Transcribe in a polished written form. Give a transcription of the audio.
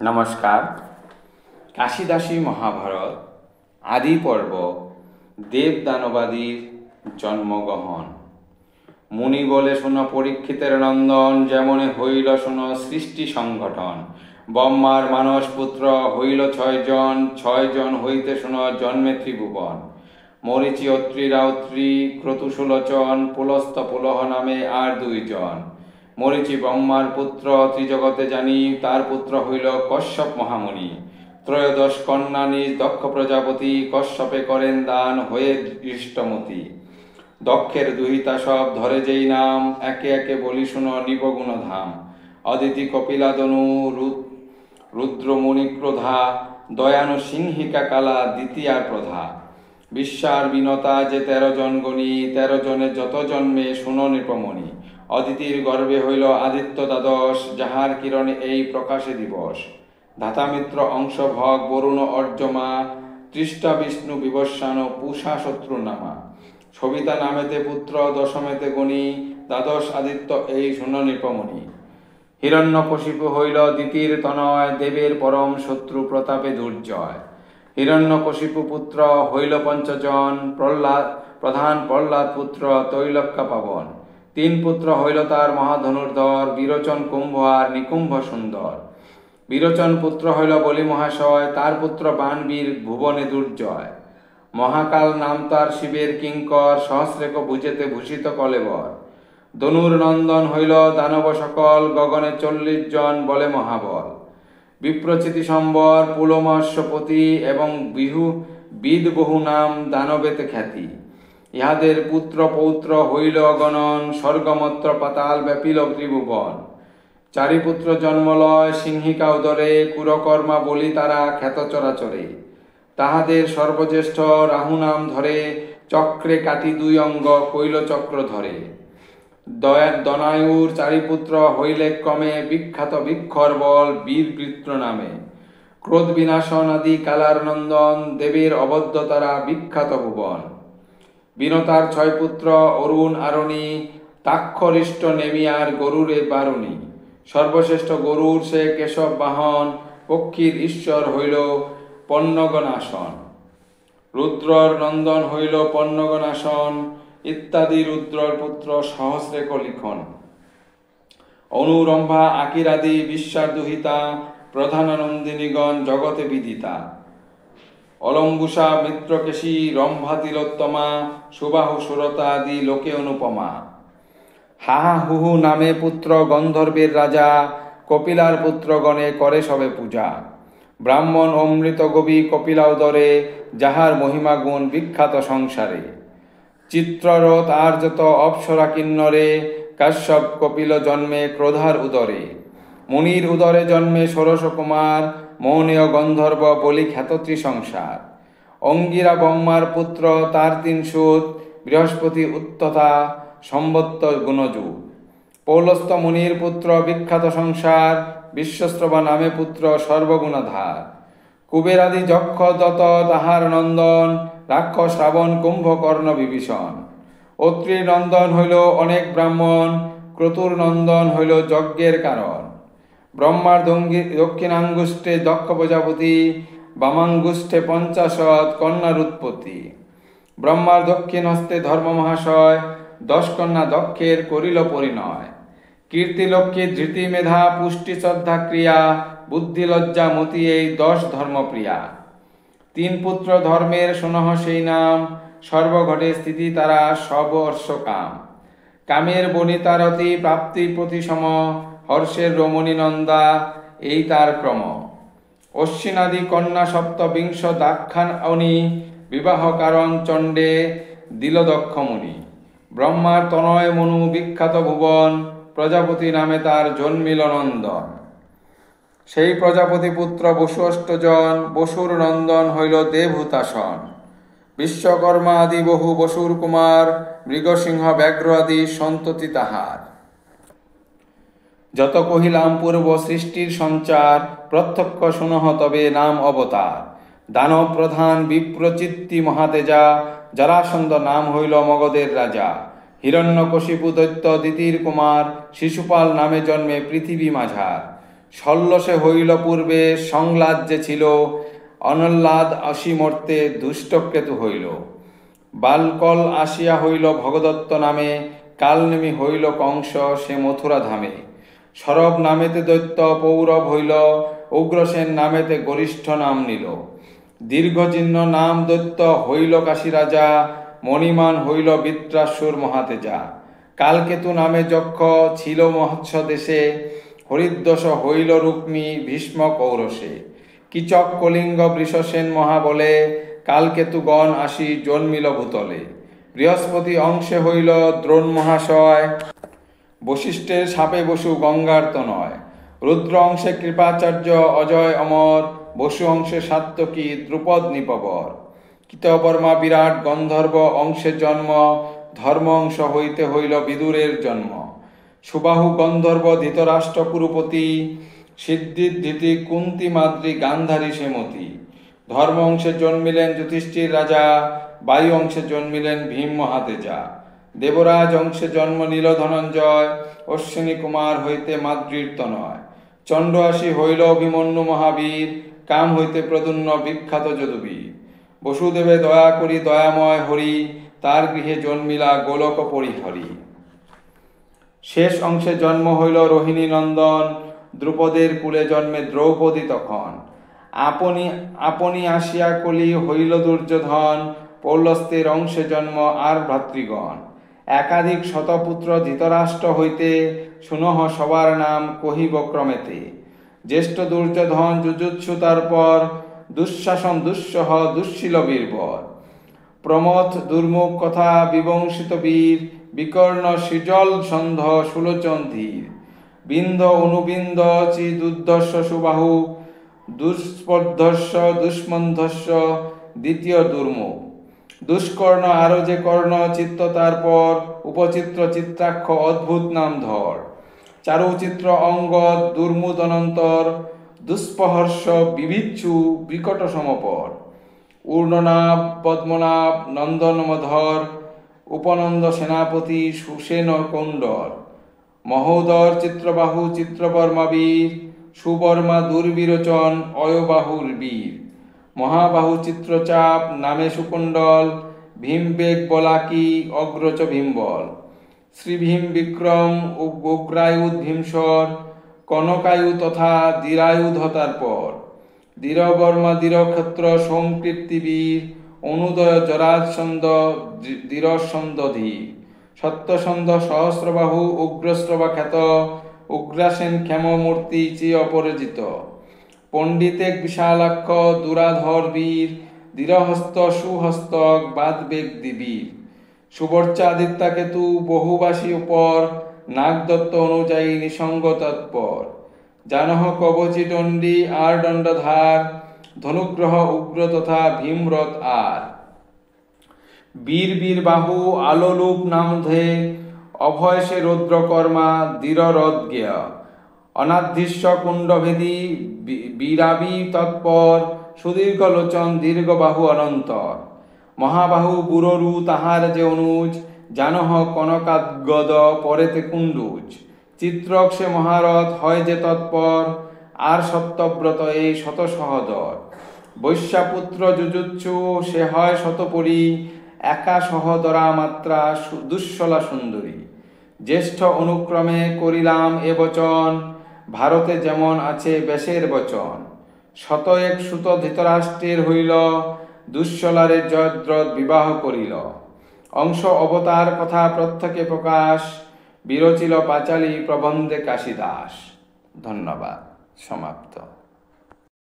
নমস্কার। কাশিদাসী মহাভারত আদি পর্ব দেব দানবাদীর জন্মগ্রহণ। মুনি বলে শোনো পরীক্ষিতের নন্দন, যেমনে হইল শোনো সৃষ্টি সংগঠন। ব্রহ্মার মানস পুত্র হইল 6 জন, 6 জন হইতে শোনো জন্মে ত্রিভুবন। মরিচি অত্রি রাউত্রি ক্রতুসুলোচন, পুলস্ত পুলহ নামে আর 2 জন। মরিচি ব্রহ্মার পুত্র, ত্রিজগতে জানি, তার পুত্র হইল কশ্যপ মহামুনি। 13 কন্যা নিজ দক্ষ প্রজাপতি, কশ্যপে করেন দান হয়ে দৃষ্টমতি। দক্ষের দুহিতা সব ধরে যেই নাম, একে একে বলি শুনো নিবগুণ ধাম। অদিতি কপিলাদনু রুদ্রমুনি ক্রোধা, দয়ানু সিংহিকা কালা দ্বিতীয়া প্রধা। বিশ্বার বিনতা যে 13 জন গণী, 13 জনে যত জন্মে শুনো নৃপমণি। অদিতির গর্ভে হইল আদিত্য দ্বাদশ, যাহার কিরণে এই প্রকাশে দিবস। ধাতামিত্র অংশ ভগ বরুণ অর্যমা, তৃষ্টা বিষ্ণু বিবস্বান পূষা শত্রু নামা। সবিতা নামেতে পুত্র, দশমেতে গণী, দ্বাদশ আদিত্য এই শুনো নৃপমণি। হিরণ্যকশিপু হইল দ্বিতীয় তনয়, দেবের পরম শত্রু প্রতাপে দুর্জয়। হিরণ্যকশিপু পুত্র হইল 5 জন, প্রধান প্রহ্লাদ পুত্র তৈলক্যা পাবন। 3 পুত্র হইল তার মহাধনুর্ধর, বিরোচন কুম্ভ আর নিকুম্ভ সুন্দর। বিরোচন পুত্র হইল বলি মহাশয়, তার পুত্র বানবীর ভুবনে দুর্জয়। মহাকাল নাম তার শিবের কিঙ্কর, সহস্রেক ভুজেতে ভূষিত কলেবর। ধনুর নন্দন হইল দানব সকল, গগনে 40 জন বলে মহাবল। বিপ্রচিতি সম্বর পুলমস্যপতি, এবং বিদ বহু নাম দানবেতে খ্যাতি। ইহাদের পুত্র পৌত্র হইল অগণন, স্বর্গমত্র পাতাল ব্যাপিল ত্রিভুবন। 4 পুত্র জন্মলয় সিংহিকা উদরে, কুরকর্মা বলি তারা খ্যাত চরাচরে। তাহাদের সর্বজ্যেষ্ঠ রাহু নাম ধরে, চক্রে কাটি 2 অঙ্গ কৈল চক্র ধরে। দনায়ুর 4 পুত্র হইলে ক্রমে, বিখ্যাত বিক্ষর বল বীর বৃত্র নামে। ক্রোধ বিনাশন আদি কালার নন্দন, দেবের অবদ্ধ তারা বিখ্যাত ভুবন। বিনতার 6 পুত্র অরুণ আরণী, তাক্ষরিষ্ট নেমিয়ার গরুরে বারুণী। সর্বশ্রেষ্ঠ গরুর সে কেশব বাহন, পক্ষীর ঈশ্বর হইল পন্নগনাশন। রুদ্রর নন্দন হইল পন্নগনাশন, ইত্যাদি রুদ্রর পুত্র সহস্রেক লিখন। অনুরম্ভা আকিরাদি বিশ্বার দুহিতা, প্রধানানন্দিনীগণ জগতে বিদিতা। অলম্বুষা মিত্রকেশী রম্ভা তিলোত্তমা, সুবাহু সুরতা আদি লোকে অনুপমা। হাহা হুহু নামে পুত্র গন্ধর্বের রাজা, কপিলার পুত্রগণে করে সবে পূজা। ব্রাহ্মণ অমৃত গবি কপিলা উদরে, যাহার মহিমা গুণ বিখ্যাত সংসারে। চিত্ররথ আর যত অপ্সরা কিন্নরে, কাশ্যপ কপিল জন্মে ক্রোধার উদরে। মুনির উদরে জন্মে ষোড়শ কুমার, মৌনেয় গন্ধর্ব বলি খ্যাত ত্রিসংসার। অঙ্গিরা ব্রহ্মার পুত্র তার 3 সুত, বৃহস্পতি উত্ততা সম্বত্ত গুণজু। পৌলস্ত মুনির পুত্র বিখ্যাত সংসার, বিশ্বস্রবা নামে পুত্র সর্বগুণাধার। কুবেরাদি যক্ষ দত তাহার নন্দন, রাক্ষস রাবণ কুম্ভকর্ণ বিভীষণ। অত্রির নন্দন হইল অনেক ব্রাহ্মণ, ক্রতুর নন্দন হইল যজ্ঞের কারণ। ব্রহ্মার দক্ষিণাঙ্গুষ্ঠে দক্ষ প্রজাপতি, বামাঙ্গুষ্ঠে 50 কন্যার উৎপত্তি। ব্রহ্মার দক্ষিণ হস্তে ধর্ম মহাশয়, 10 কন্যা দক্ষের করিল পরিণয়। কীর্তি লক্ষ্মী ধৃতি মেধা পুষ্টি শ্রদ্ধা ক্রিয়া, বুদ্ধি লজ্জা মতি এই 10 ধর্মপ্রিয়া। 3 পুত্র ধর্মের শোনহ সেই নাম, সর্বঘটে স্থিতি তারা সবর্ষ কাম। কামের বনিতারতি প্রাপ্তি প্রতিসম, হর্ষের রমণী নন্দা এই তার ক্রম। অশ্বিনাদি কন্যা 27 দাক্ষায়ণী, বিবাহ কারণ চণ্ডে দিল দক্ষ মুনি। ব্রহ্মার তনয় মনু বিখ্যাত ভুবন, প্রজাপতি নামে তার জন্মিল নন্দন। সেই প্রজাপতি পুত্র বসু 8 জন, বসুর নন্দন হইল দেবহুতাসন। বিশ্বকর্মা আদি বহু বসুর কুমার, মৃগসিংহ ব্যাঘ্র আদি সন্ততি তাহার। যত কহিলাম পূর্ব সৃষ্টির সঞ্চার, প্রত্যক্ষ শুনহ তবে নাম অবতার। দানব প্রধান বিপ্রচিত্তি মহাতেজা, জরাসন্ধ নাম হইল মগধের রাজা। হিরণ্যকশিপু দৈত্য দ্বিতীয় কুমার, শিশুপাল নামে জন্মে পৃথিবী মাঝার। ষোল্লশে হইল পূর্বে সংলাদ যে ছিল, অনল্লাদ অসীমর্তে দুষ্টকেতু হইল। বালকল আসিয়া হইল ভগদত্ত নামে, কালনেমি হইল কংস সে মথুরা ধামে। সরব নামেতে দৈত্য পৌরব হইল, উগ্রসেন নামেতে গরিষ্ঠ নাম নিল। দীর্ঘচিহ্ন নাম দৈত্য হইল কাশী রাজা, মণিমান হইল বৃত্রাসুর মহাতেজা। কালকেতু নামে যক্ষ ছিল মহৎস দেশে, হরিদ্বস হইল রুক্মী ভীষ্ম কৌরসে। কিচক কলিঙ্গ বৃষসেন মহাবলে, কালকেতুগণ আসি জন্মিল ভূতলে। বৃহস্পতি অংশে হইল দ্রোণ মহাশয়, বশিষ্ঠের সাপে বসু গঙ্গার তনয়। রুদ্র অংশে কৃপাচার্য অজয় অমর, বসু অংশে সাত্যকী দ্রুপদ নিপবর। কৃতবর্মা বিরাট গন্ধর্ব অংশে জন্ম, ধর্ম অংশ হইতে হইল বিদুরের জন্ম। সুবাহু গন্ধর্ব ধৃতরাষ্ট্র কুরুপতি, সিদ্ধির ধৃতি কুন্তি মাদ্রি গান্ধারী সেমতি। ধর্ম অংশে জন্মিলেন যুধিষ্ঠির রাজা, বায়ু অংশে জন্মিলেন ভীম মহাতেজা। দেবরাজ অংশে জন্ম নিল ধনঞ্জয়, অশ্বিনী কুমার হইতে মাদ্রির তনয়। চণ্ড আসি হইল অভিমন্যু মহাবীর, কাম হইতে প্রদুন্ন বিখ্যাত যদুবীর। বসুদেবে দয়া করি দয়াময় হরি, তার গৃহে জন্মিলা গোলক পরিহরি। শেষ অংশে জন্ম হইল রোহিণী নন্দন, দ্রুপদের কুলে জন্মে দ্রৌপদী তখন। আপনি আপনি আসিয়া কলি হইল দুর্যোধন, পৌলস্ত্যের অংশে জন্ম আর ভ্রাতৃগণ। একাধিক শতপুত্র ধৃতরাষ্ট্র হইতে, শুনহ সবার নাম কহিব ক্রমেতে। জ্যেষ্ঠ দুর্যোধন যুযুৎসু তারপর, দুঃশাসন দুঃসহ দুঃশীল বীরবর। প্রমথ দুর্মুখ কথা বিবংশিত বীর, বিকর্ণ সৃজল সন্ধ সুলোচন ধীর। বিন্দ অনুবিন্দ চিদুদ্ধস্য সুবাহু, দুষ্পর্ধস্য দুষ্মন্ধস্য দ্বিতীয় দুর্মুখ। দুষ্কর্ণ আরো যে কর্ণ চিত্ত তারপর, উপচিত্র চিত্রাক্ষ অদ্ভুত নাম ধর। চারুচিত্র অঙ্গদ দুর্মুদ অনন্তর, দুষ্পহর্ষ বিবিচ্ছু বিকট সমপর। ঊর্ণনাভ পদ্মনাভ নন্দনমধর, উপনন্দ সেনাপতি সুসেন কৌণ্ডর। মহোদর চিত্রবাহু চিত্রবর্মা বীর, সুবর্মা দুর্বিরোচন অয়বাহুর বীর। মহাবাহু চিত্রচাপ নামে সুকুণ্ডল, ভীমবেগ বলাকি অগ্রচ ভীমবল। শ্রীভীম বিক্রম ও গোগ্রায়ুধ ভীমস্বর, কনকায়ু তথা দীরায়ুধ তারপর। দীরবর্মা দীরক্ষেত্র সোমকীর্তিবীর, অনুদয় জরাসন্ধ দীরসন্ধ ধীর। সত্যসন্ধ সহস্রবাহু উগ্রশ্রবা খ্যাত, উগ্রাসেন ক্ষেমমূর্তি চি অপরাজিত। পণ্ডিতেক বিশালাক্ষ দুরাধর বীর, দৃঢ়হস্ত সুহস্তক বাদবেগ দিবীর। সুবর্চাদিত্যা কেতু বহুবাসী উপর, নাগদত্ত অনুযায়ী নিসঙ্গ তৎপর। জানহ কবচী দণ্ডী আর দণ্ডধার, ধনুগ্রহ উগ্র তথা ভীমরথ আর। বীর বীর বাহু আলোলুপ নামধে, অভয়সে রৌদ্রকর্মা দৃঢ়রথজ্ঞেয়। অনাধৃশ্য কুণ্ডভেদী বীরাবি তৎপর, সুদীর্ঘ লোচন দীর্ঘবাহু অনন্তর। মহাবাহু বুররু তাহার যে অনুজ, জানহ কনকাদ্গদ পরেতে কুণ্ডুজ। চিত্রক সে মহারথ হয় যে তৎপর, আর সত্যব্রত এই শত সহদর। বৈশ্যাপুত্র যুযুৎসু সে হয় শতপরী, একা সহদরা মাত্রা দুঃশলা সুন্দরী। জ্যেষ্ঠ অনুক্রমে করিলাম এ বচন, ভারতে যেমন আছে বেশের বচন। শত এক সুত ধৃতরাষ্ট্রের হইল, দুঃশলারে জয়দ্রথ বিবাহ করিল। অংশ অবতার কথা প্রত্যেকে প্রকাশ, বিরচিল পাঁচালী প্রবন্ধে কাশীদাস। ধন্যবাদ। সমাপ্ত।